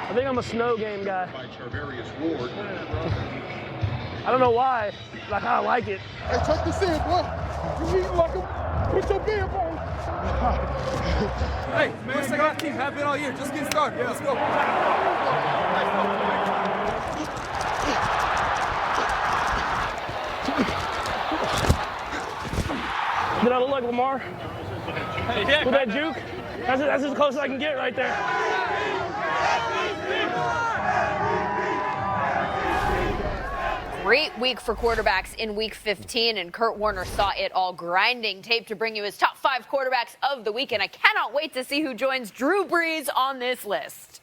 I think I'm a snow game guy. I don't know why, but I kind of like it. Hey, check this in, boy. You eating like a put your beer, boy. Hey, man, check out the team. Have been all year. Just get started. Yeah. Let's go. Did I look like Lamar? Hey, With that juke? That's as close as I can get right there. Great week for quarterbacks in Week 15, and Kurt Warner saw it all. Grinding tape to bring you his top 5 quarterbacks of the week, and I cannot wait to see who joins Drew Brees on this list.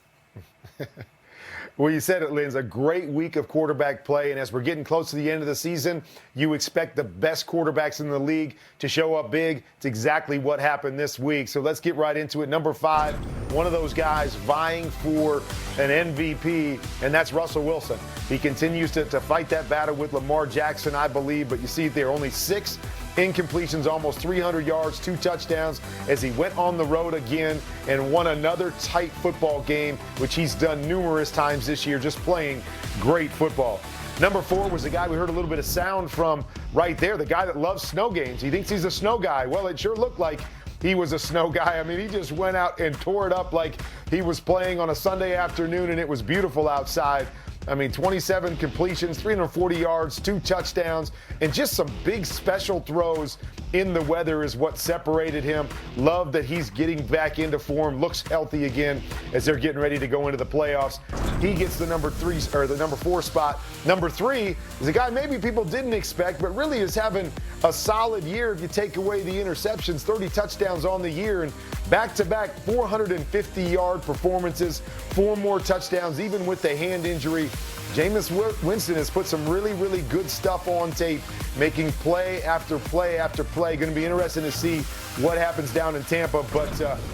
Well, you said it, Linz, a great week of quarterback play, and as we're getting close to the end of the season, you expect the best quarterbacks in the league to show up big. It's exactly what happened this week. So let's get right into it. Number 5, one of those guys vying for an MVP, and that's Russell Wilson. He continues to fight that battle with Lamar Jackson, I believe, but you see there are only 6 incompletions, almost 300 yards, 2 touchdowns as he went on the road again and won another tight football game, which he's done numerous times this year, just playing great football. Number 4 was the guy we heard a little bit of sound from right there, the guy that loves snow games. He thinks he's a snow guy. Well, it sure looked like he was a snow guy. I mean, he just went out and tore it up like he was playing on a Sunday afternoon, and it was beautiful outside. I mean, 27 completions, 340 yards, 2 touchdowns, and just some big special throws in the weather is what separated him. Love that he's getting back into form, looks healthy again as they're getting ready to go into the playoffs. He gets the number 4 spot. Number 3 is a guy maybe people didn't expect, but really is having a solid year if you take away the interceptions, 30 touchdowns on the year, and back-to-back 450-yard performances, 4 more touchdowns, even with the hand injury. Jameis Winston has put some really, really good stuff on tape, making play after play after play. Going to be interesting to see what happens down in Tampa, but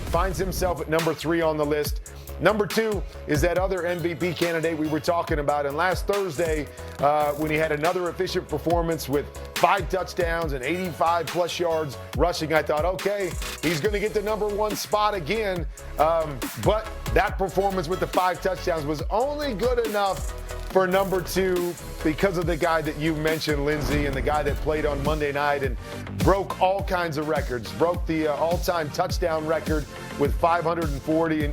finds himself at number 3 on the list. Number 2 is that other MVP candidate we were talking about. And last Thursday, when he had another efficient performance with 5 touchdowns and 85-plus yards rushing, I thought, okay, he's going to get the number 1 spot again. But that performance with the 5 touchdowns was only good enough for number 2 because of the guy that you mentioned, Lindsay, and the guy that played on Monday night and broke all kinds of records, broke the all-time touchdown record with 540.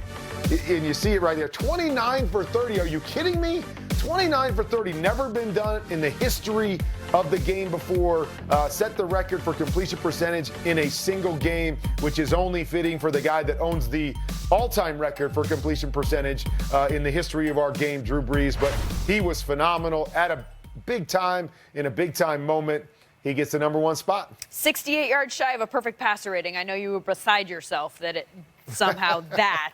And you see it right there, 29 for 30. Are you kidding me? 29 for 30, never been done in the history of the game before. Set the record for completion percentage in a single game, which is only fitting for the guy that owns the all-time record for completion percentage in the history of our game, Drew Brees. But he was phenomenal at a big time, in a big-time moment. He gets the number 1 spot. 68 yards shy of a perfect passer rating. I know you were beside yourself that it somehow that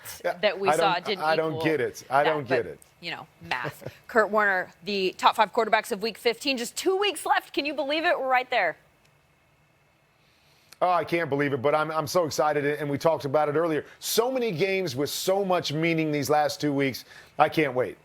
we saw didn't equal. I don't get it. I don't get it. You know, math. Kurt Warner, the top 5 quarterbacks of Week 15. Just 2 weeks left. Can you believe it? We're right there. Oh, I can't believe it, but I'm so excited, and we talked about it earlier. So many games with so much meaning these last 2 weeks. I can't wait.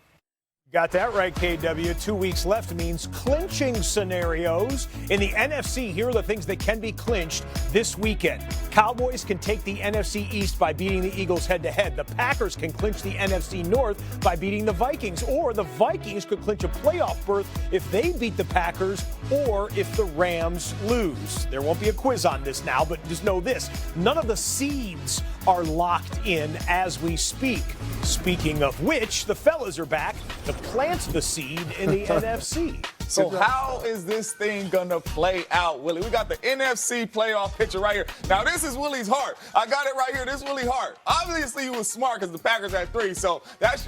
Got that right, KW. 2 weeks left means clinching scenarios. In the NFC, here are the things that can be clinched this weekend. Cowboys can take the NFC East by beating the Eagles head-to-head. The Packers can clinch the NFC North by beating the Vikings. Or the Vikings could clinch a playoff berth if they beat the Packers or if the Rams lose. There won't be a quiz on this now, but just know this. None of the seeds are locked in as we speak. Speaking of which, the fellas are back to plant the seed in the NFC. So how is this thing going to play out, Willie? We got the NFC Playoff Picture right here. Now, this is Willie's heart. I got it right here. This is Willie's heart. Obviously, you was smart because the Packers had 3, so that's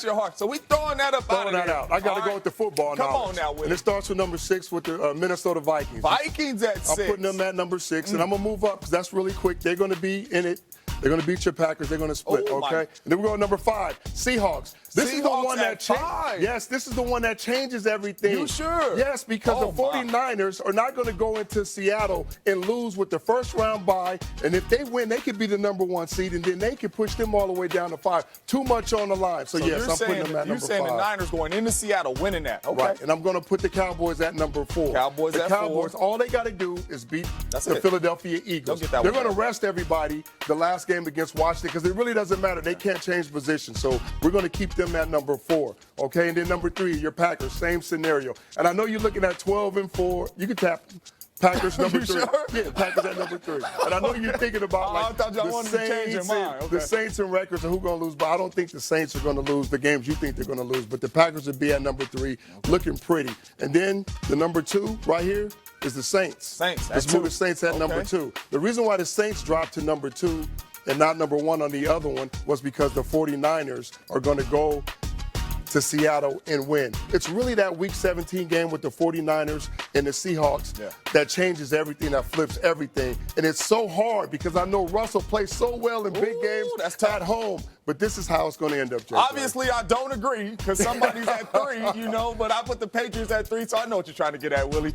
your heart. So we throwing that up out of here. I got to go with the football Come knowledge. on now, Willie. And it starts with number 6 with the Minnesota Vikings. Vikings at 6. I'm putting them at number 6, and I'm going to move up because that's really quick. They're going to be in it. They're going to beat your Packers. They're going to split, Oh, okay? And then we go to number 5, Seahawks. This is the Seahawks one at that changes. 5. Yes, this is the one that changes everything. You sure? Yes, because Oh, the 49ers are not going to go into Seattle and lose with the first round bye. And if they win, they could be the number 1 seed, and then they can push them all the way down to 5. Too much on the line. So yes, you're I'm putting them at number 5. You're saying the Niners going into Seattle winning that. Okay. Right, and I'm going to put the Cowboys at number 4. Cowboys the at Cowboys, 4. all they got to do is beat That's the it. Philadelphia Eagles. Don't get that They're one going to right. rest everybody the last game against Washington because it really doesn't matter. They can't change position. So we're going to keep them at number 4. Okay, and then number 3, your Packers, same scenario. And I know you're looking at 12-4. You can tap Packers number 3. Sure? Yeah, Packers at number 3. And I know you're thinking about I thought y'all the wanted to change your Saints mind. and the Okay. Saints and records and who's going to lose. But I don't think the Saints are going to lose the games you think they're going to lose. But the Packers would be at number 3, looking pretty. And then the number 2 right here is the Saints. Saints, Let's at move 2. the Saints at number Okay. 2. The reason why the Saints dropped to number 2 and not number 1 on the other one was because the 49ers are going to go to Seattle and win. It's really that Week 17 game with the 49ers and the Seahawks that changes everything, that flips everything. And it's so hard because I know Russell plays so well in big games that's tough. at home. But this is how it's going to end up, Jay. Obviously, I don't agree because somebody's at 3, but I put the Patriots at 3, so I know what you're trying to get at, Willie.